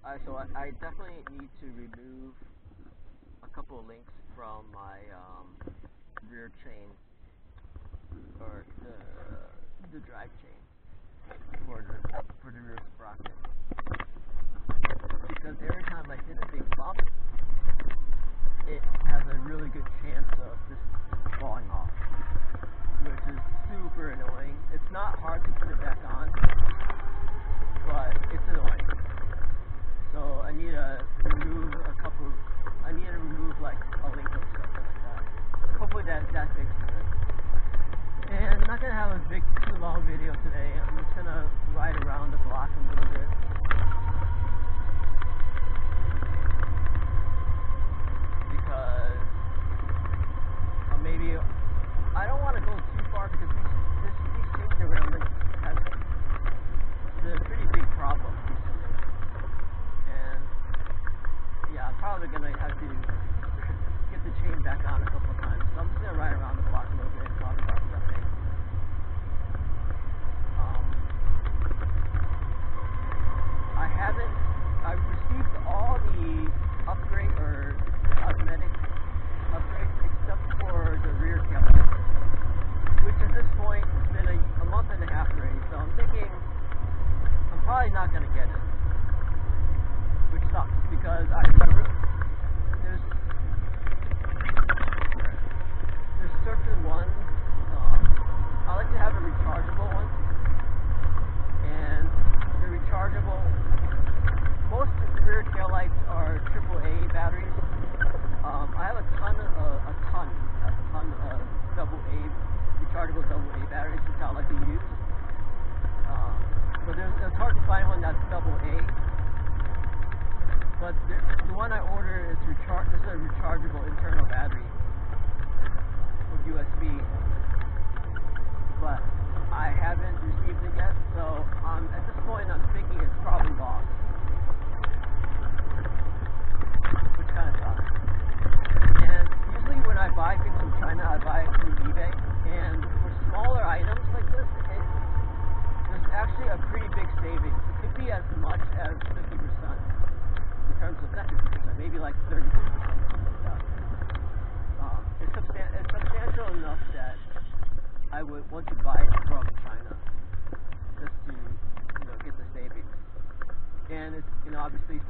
I definitely need to remove a couple of links from my rear chain, or the drive chain for the rear sprocket, because every time I hit a big bump, it has a really good chance of just falling off, which is super annoying. It's not hard to put it back on, but it's annoying. So I need to remove like a link or something like that. Hopefully that fixes it. And I'm not going to have a too long video today. I'm just going to ride around the block a little bit. Because maybe I don't want to go too far, because these change around has been a pretty big problem recently. And yeah, I'm probably going to have to get the chain back on a couple of times. So I'm just going to ride around the block a little bit and talk about something. I've received all the upgrade or cosmetic upgrades except for the rear tail light, which at this point it's been a month and a half already. So I'm thinking I'm probably not going to get it, which sucks, because there's certain ones. I like to have a rechargeable one, and the rechargeable, most of the rear tail lights are AAA batteries. I have a ton of rechargeable AA batteries, which I like to use. But it's hard to find one that's AA. But the one I ordered is this is a rechargeable internal battery with USB. But I haven't received it yet, so at this point I'm thinking it's probably lost, which kind of sucks. And usually when I buy things from China, I buy it through eBay, and for smaller items like this, there's actually a pretty big savings. It could be as much as 50%. In terms of, not 50%, maybe like 30%, something like that. It's substantial enough that I would want to buy it from China just to, get the savings. And it's, obviously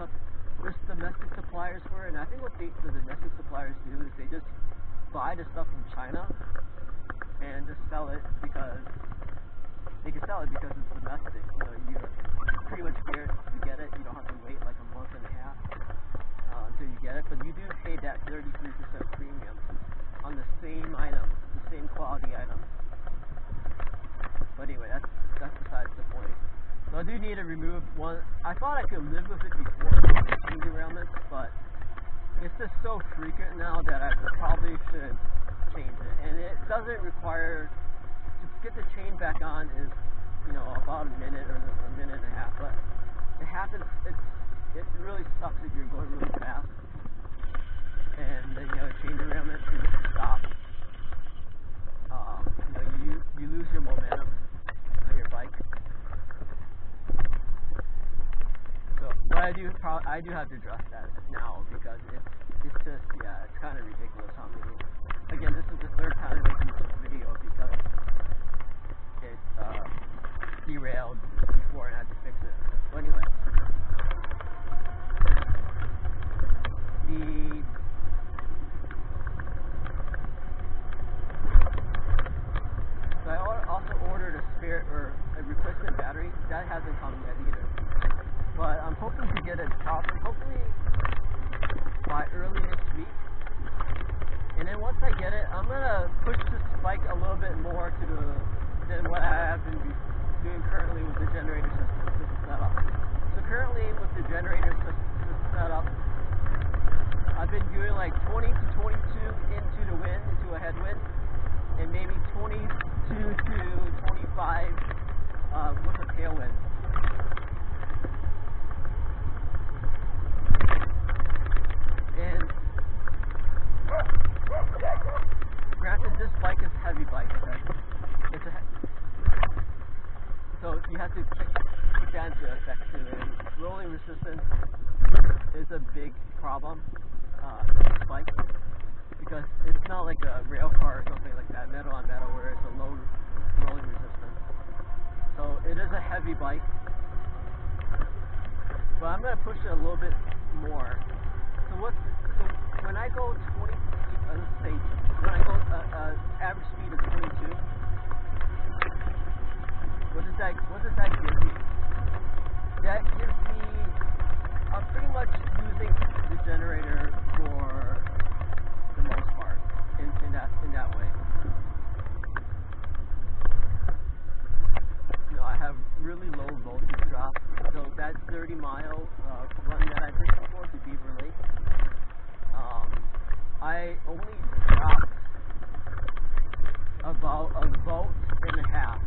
there's domestic suppliers for it, and I think what the domestic suppliers do is they just buy the stuff from China and just sell it because they can sell it because it's domestic. You're pretty much here to get it. You don't have to wait like a month and a half until you get it, but you do pay that 33% premium on the same item, the same quality item. But anyway, that's besides the point. So I do need to remove one. I thought I could live with it before change derailments, but it's just so frequent now that I probably should change it. And it doesn't require, to get the chain back on is, about a minute or a minute and a half, but it happens, it really sucks if you're going really fast, and then chain derailment and you stop. You lose your momentum on your bike. So, but I do have to address that now, because it's just, it's kind of ridiculous how many. Again, this is the third time I'm making this video because it derailed before and I had to fix it. So anyway, so I also ordered a spare or a replacement battery. That hasn't come yet either. But I'm hoping to get it hopefully by early next week. And then once I get it, I'm gonna push this bike a little bit more than what I have been doing currently with the generator system setup. So currently with the generator system setup, I've been doing like 20 to 22 into the wind, into a headwind, and maybe 22 to 25 with a tailwind. And granted, this bike problem with this bike, because it's not like a rail car or something like that, metal on metal, where it's a low rolling resistance. So it is a heavy bike, but I'm going to push it a little bit more. So when I go 20, let's say when I go average speed of 22, what does that give me? That gives me, I'm pretty much using the generator for the most part in that way. You know, I have really low voltage drop, so that 30-mile run that I did before to Beaver Lake, I only dropped about a volt and a half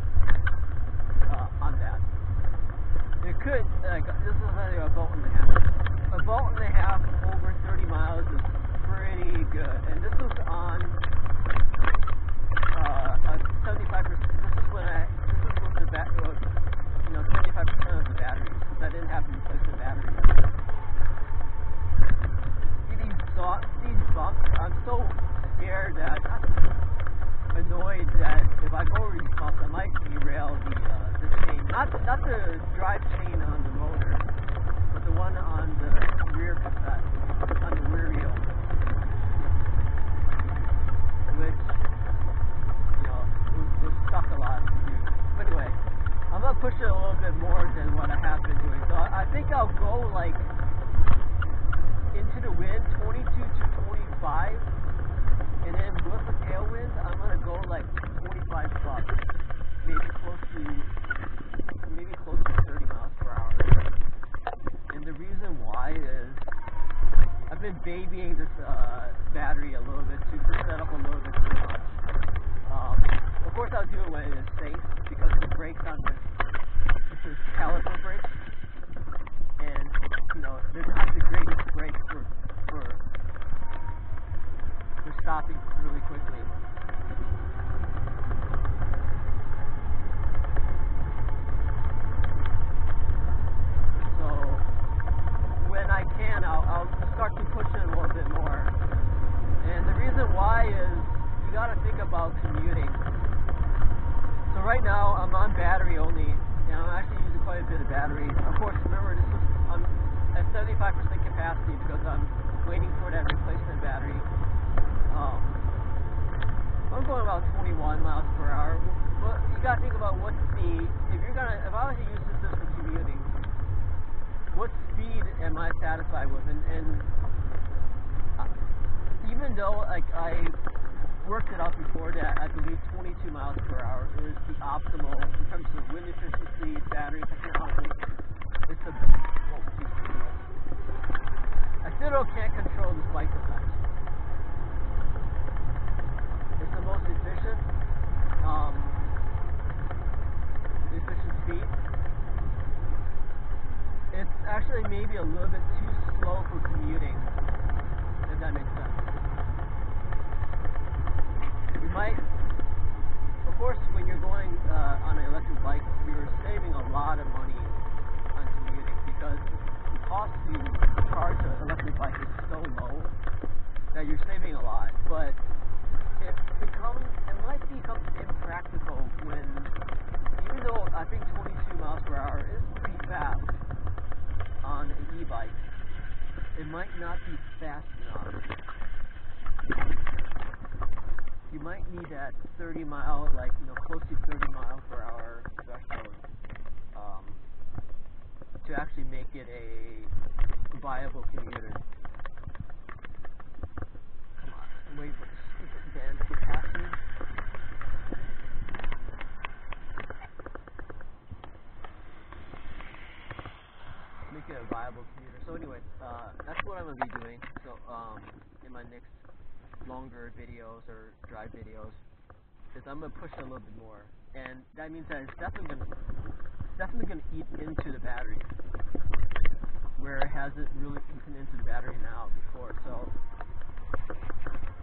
on that. It could, like, this is only a volt and a half. A volt and a half over 30 miles is pretty good, and this was on a 75%. This is with the battery, 75% of the batteries, because I didn't have to replace the battery. See these bumps? I'm so scared that, annoyed that if I go over these bumps, I might derail the chain. Not the drive chain on the motor, but the one on the rear cassette, on the rear wheel, which, was stuck a lot to do. But anyway, I'm gonna push it a little bit more than what I have been doing. So I think I'll go like into the wind, 22 to 25, and then with the tailwind, I'm gonna go like 45 plus, maybe close to 30 miles per hour. And the reason why is I've been babying this battery a little bit to set up a little bit too much. Of course, I'll do it when it is safe, because the brakes on this is caliper brakes, and they're not the greatest brakes for stopping really quickly. So when I can, I'll start to push it a little bit more. And the reason why is you got to think about commuting. So right now I'm on battery only, and I'm actually using quite a bit of battery. Of course, remember I'm at 75% capacity because I'm waiting for that replacement battery. I'm going about 21 miles per hour, but you gotta think about what speed, if I was to use this for commuting, what speed am I satisfied with? And even though like I worked it out before that, I believe 22 miles per hour is the optimal in terms of wind efficiency, battery technology. It's the I still can't control this bike this much. It's the most efficient speed. It's actually maybe a little bit too slow for commuting, if that makes sense. You might, of course, when you're going on an electric bike, you're saving a lot of money on commuting, because the cost to charge an electric bike is so low that you're saving a lot. But it might become impractical when, even though I think 22 miles per hour is pretty fast on an e-bike, it might not be fast enough. You might need that 30 mile, close to 30 miles per hour threshold to actually make it a viable commuter. Come on, I'm waiting for the stupid van to get past me. Make it a viable commuter. So anyway, that's what I'm going to be doing. So in my next longer videos or drive videos, is I'm going to push it a little bit more. And that means that it's definitely going to eat into the battery, where it hasn't really eaten into the battery now before. So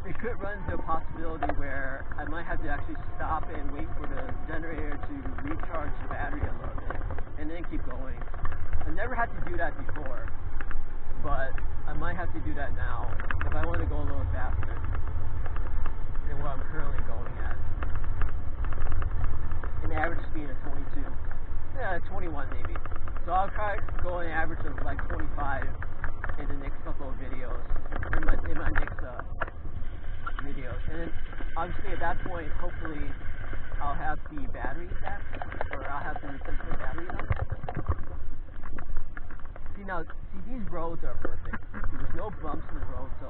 it could run into a possibility where I might have to actually stop and wait for the generator to recharge the battery a little bit, and then keep going. I never had to do that before. but I might have to do that now if I want to go a little faster than what I'm currently going at. An average speed of 22. Yeah, 21 maybe. So I'll try to go an average of like 25 in the next couple of videos, in my next videos. And then obviously at that point, hopefully I'll have the batteries back, or I'll have the replacement batteries on. See, these roads are perfect. There's no bumps in the road, so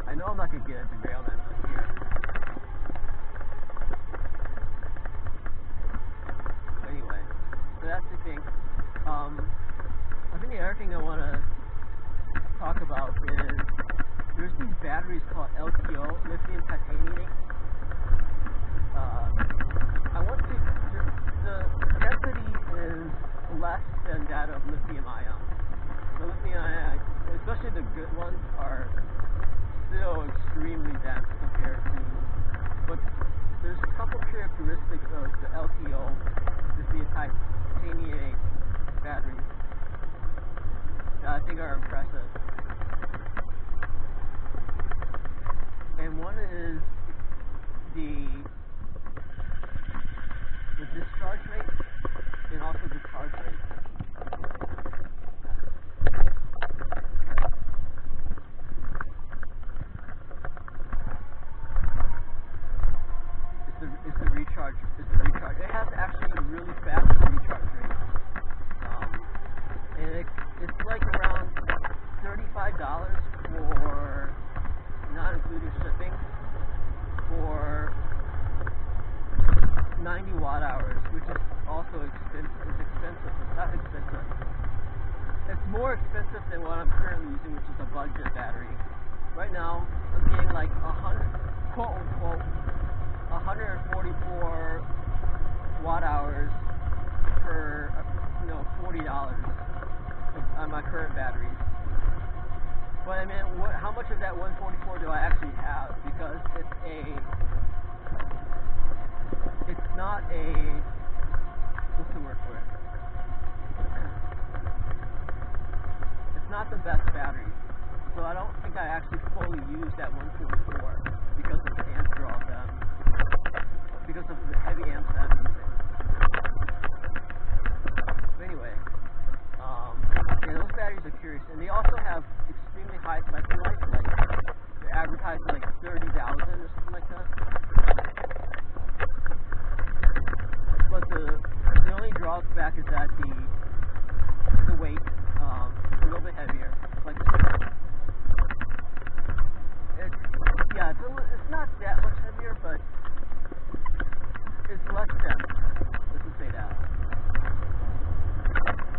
I know I'm not going to get a derailment here. Anyway, so that's the thing. I think the other thing I want to talk about is there's these batteries called LTO, lithium titanium. I want to, the density is less than that of lithium ion. The lithium ion, especially the good ones, are still extremely dense compared to, but there's a couple characteristics of the LTO, lithium titanium batteries that I think are impressive. And one is the discharge rate and also the charge rate. It's the recharge. It has actually a really fast recharge rate. And it's like around $35 for not including shipping for 90 watt hours, which is also expensive. It's expensive. It's not expensive. It's more expensive than what I'm currently using, which is a budget battery. Right now, I'm getting like 100, quote unquote, 144 watt hours for $40 on my current batteries. But I mean, how much of that 144 do I actually have? Because it's not a, what's the word for it? It's not the best battery. So I don't think I actually fully use that 144 because of the amp draw of them, because of the heavy amps that I'm using. But anyway, those batteries are curious, and they also have extremely high cycle life, like they're advertising like 30,000 or something like that. But the only drawback is that the weight is a little bit heavier. Like it's not that much heavier, but it's less dense. Let's just say that.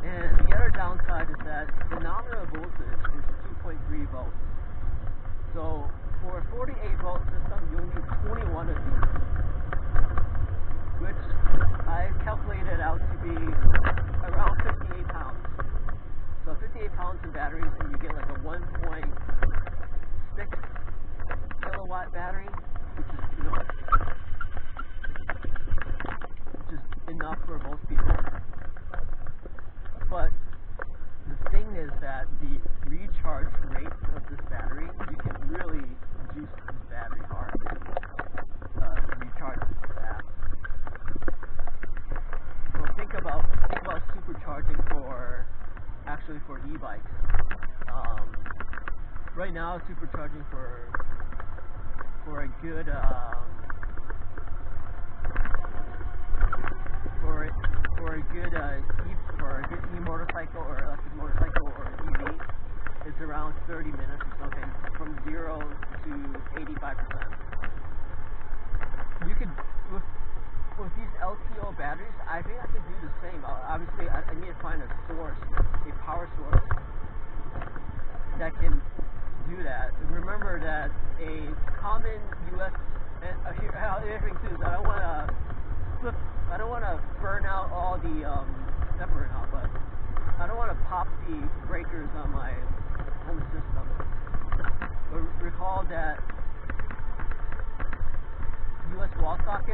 And the other downside is that the nominal voltage is 2.3 volts. So for a 48 volt system, you'll need 21 of these, which I calculated out to be around 58 pounds. So 58 pounds of batteries, and you get like a 1.6 kilowatt battery, which is enough for most people. But the thing is that the recharge rate of this battery, you can really juice this battery hard to recharge it fast. So think about supercharging for e-bikes. Right now, supercharging for a good e-motorcycle or electric motorcycle or EV is around 30 minutes or something, from 0 to 85%. You could, with these LTO batteries, I think I could do the same. Obviously, I need to find a power source that can do that. Remember that a common U.S. Other thing too is I don't want to burn out all the not burn out, but I don't want to pop the breakers on my home system. But recall that U.S. wall socket